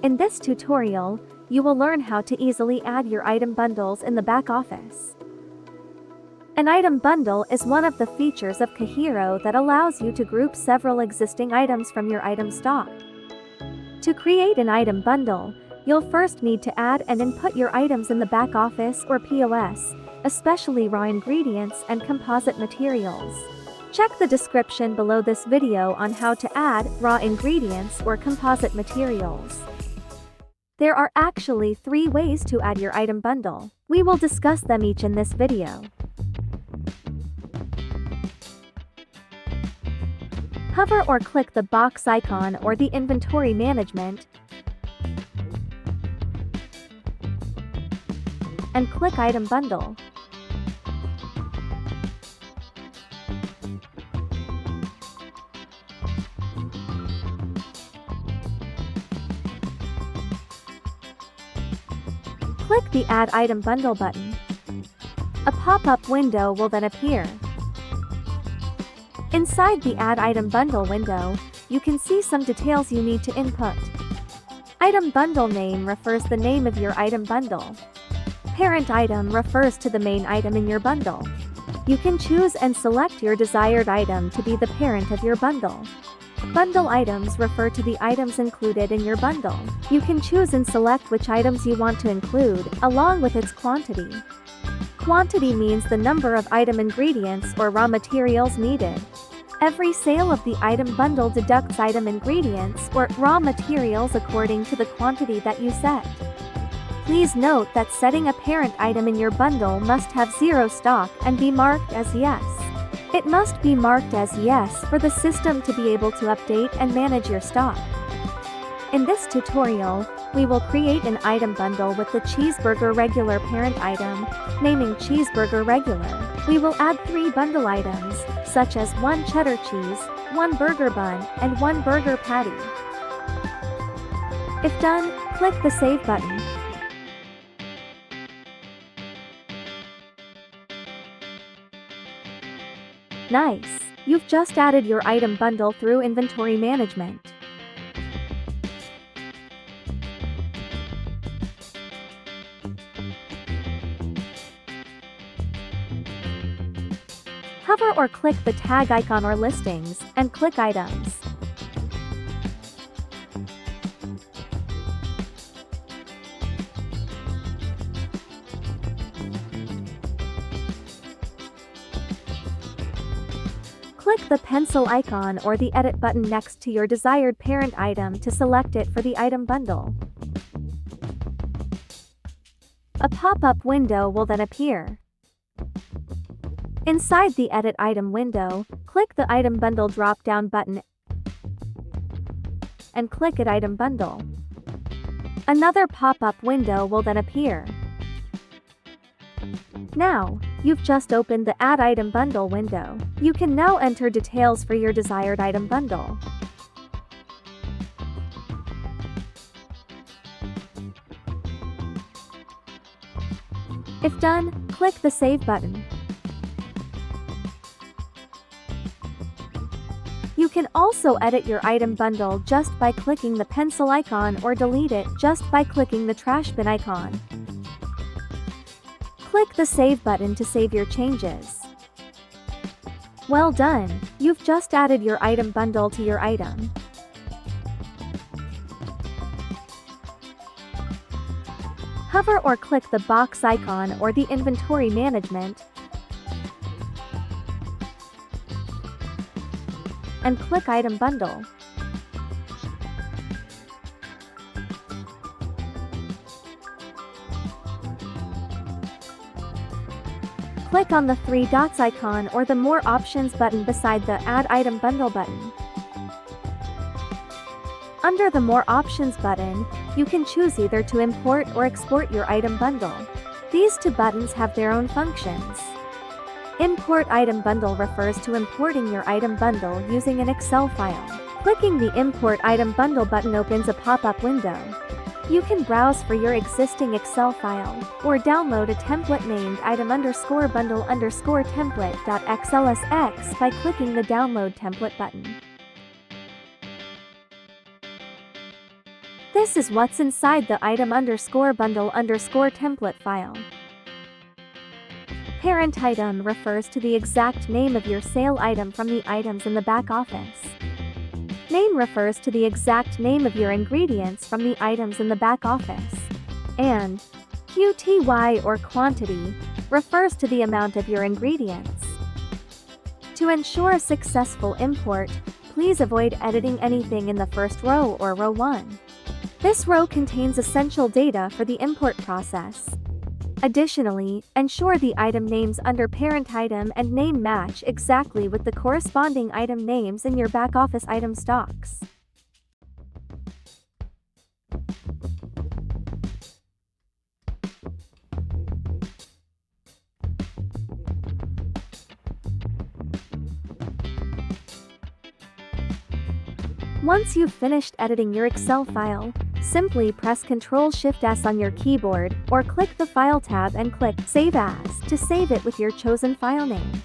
In this tutorial, you will learn how to easily add your item bundles in the back office. An item bundle is one of the features of Kahero that allows you to group several existing items from your item stock. To create an item bundle, you'll first need to add and input your items in the back office or POS, especially raw ingredients and composite materials. Check the description below this video on how to add raw ingredients or composite materials. There are actually 3 ways to add your item bundle. We will discuss them each in this video. Hover or click the box icon or the inventory management and click Item Bundle. Click the Add Item Bundle button. A pop-up window will then appear. Inside the Add Item Bundle window, you can see some details you need to input. Item Bundle Name refers the name of your item bundle. Parent Item refers to the main item in your bundle. You can choose and select your desired item to be the parent of your bundle. Bundle items refer to the items included in your bundle. You can choose and select which items you want to include, along with its quantity. Quantity means the number of item ingredients or raw materials needed. Every sale of the item bundle deducts item ingredients or raw materials according to the quantity that you set. Please note that setting a parent item in your bundle must have 0 stock and be marked as yes. It must be marked as yes for the system to be able to update and manage your stock. In this tutorial, we will create an item bundle with the Cheeseburger Regular parent item, naming Cheeseburger Regular. We will add 3 bundle items, such as 1 cheddar cheese, 1 burger bun, and 1 burger patty. If done, click the Save button. Nice! You've just added your item bundle through inventory management. Hover or click the tag icon or listings, and click Items. Click the pencil icon or the edit button next to your desired parent item to select it for the item bundle. A pop-up window will then appear. Inside the Edit Item window, click the Item Bundle drop-down button and click Add Item Bundle. Another pop-up window will then appear. Now, you've just opened the Add Item Bundle window. You can now enter details for your desired item bundle. If done, click the Save button. You can also edit your item bundle just by clicking the pencil icon or delete it just by clicking the trash bin icon. Click the Save button to save your changes. Well done! You've just added your item bundle to your item. Hover or click the box icon or the inventory management and click Item Bundle. Click on the 3 dots icon or the More Options button beside the Add Item Bundle button. Under the More Options button, you can choose either to import or export your item bundle. These 2 buttons have their own functions. Import Item Bundle refers to importing your item bundle using an Excel file. Clicking the Import Item Bundle button opens a pop-up window. You can browse for your existing Excel file, or download a template named item_bundle_template.xlsx by clicking the Download Template button. This is what's inside the item underscore bundle underscore template file. Parent item refers to the exact name of your sale item from the items in the back office. Name refers to the exact name of your ingredients from the items in the back office. And QTY or quantity refers to the amount of your ingredients. To ensure a successful import, please avoid editing anything in the first row or row 1. This row contains essential data for the import process. Additionally, ensure the item names under parent item and name match exactly with the corresponding item names in your back office item stocks. Once you've finished editing your Excel file, simply press Ctrl-Shift-S on your keyboard, or click the File tab and click Save As to save it with your chosen file name.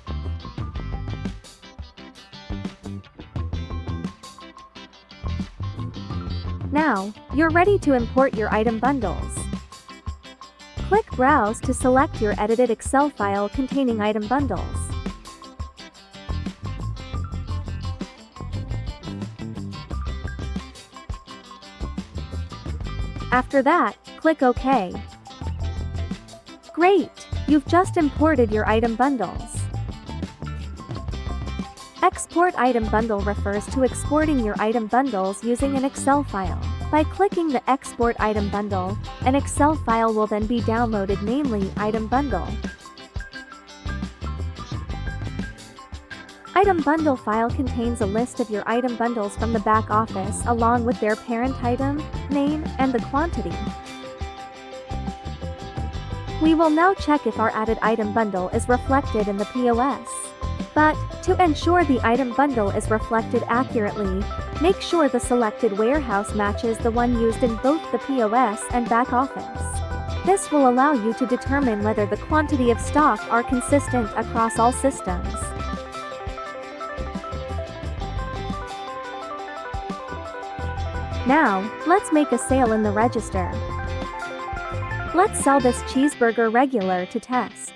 Now, you're ready to import your item bundles. Click Browse to select your edited Excel file containing item bundles. After that, click OK. Great! You've just imported your item bundles. Export item bundle refers to exporting your item bundles using an Excel file. By clicking the Export item bundle, an Excel file will then be downloaded, namely item bundle. Item bundle file contains a list of your item bundles from the back office along with their parent item, name, and the quantity. We will now check if our added item bundle is reflected in the POS. But, to ensure the item bundle is reflected accurately, make sure the selected warehouse matches the one used in both the POS and back office. This will allow you to determine whether the quantity of stock are consistent across all systems. Now, let's make a sale in the register. Let's sell this cheeseburger regular to test.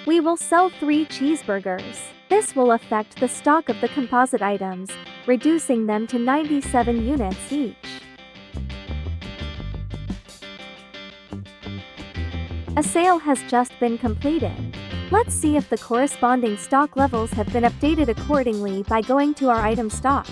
We will sell 3 cheeseburgers. This will affect the stock of the composite items, reducing them to 97 units each. A sale has just been completed. Let's see if the corresponding stock levels have been updated accordingly by going to our item stock.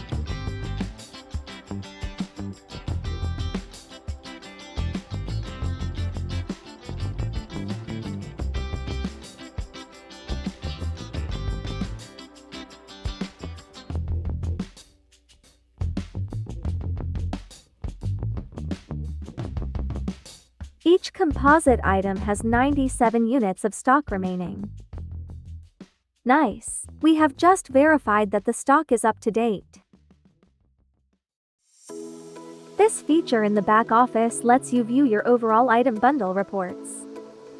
Each composite item has 97 units of stock remaining. Nice! We have just verified that the stock is up to date. This feature in the back office lets you view your overall item bundle reports.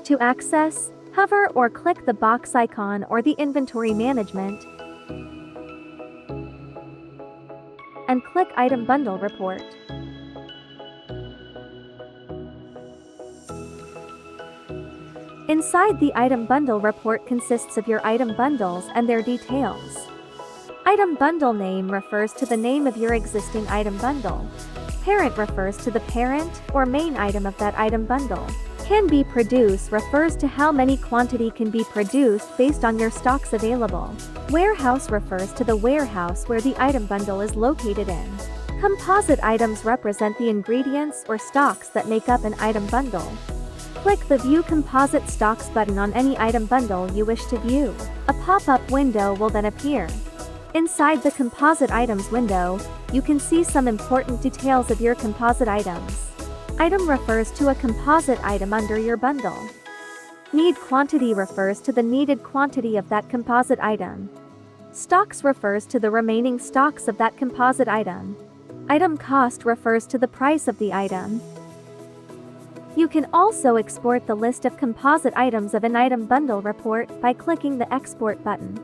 To access, hover or click the box icon or the inventory management, and click Item Bundle Report. Inside the item bundle report consists of your item bundles and their details. Item bundle name refers to the name of your existing item bundle. Parent refers to the parent or main item of that item bundle. Can be produced refers to how many quantity can be produced based on your stocks available. Warehouse refers to the warehouse where the item bundle is located in. Composite items represent the ingredients or stocks that make up an item bundle. Click the View Composite Stocks button on any item bundle you wish to view. A pop-up window will then appear. Inside the Composite Items window, you can see some important details of your composite items. Item refers to a composite item under your bundle. Need quantity refers to the needed quantity of that composite item. Stocks refers to the remaining stocks of that composite item. Item cost refers to the price of the item. You can also export the list of composite items of an item bundle report by clicking the Export button.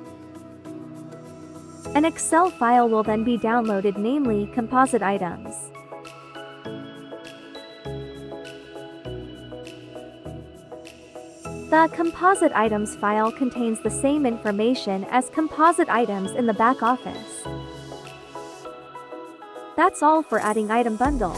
An Excel file will then be downloaded, namely composite items. The composite items file contains the same information as composite items in the back office. That's all for adding item bundle.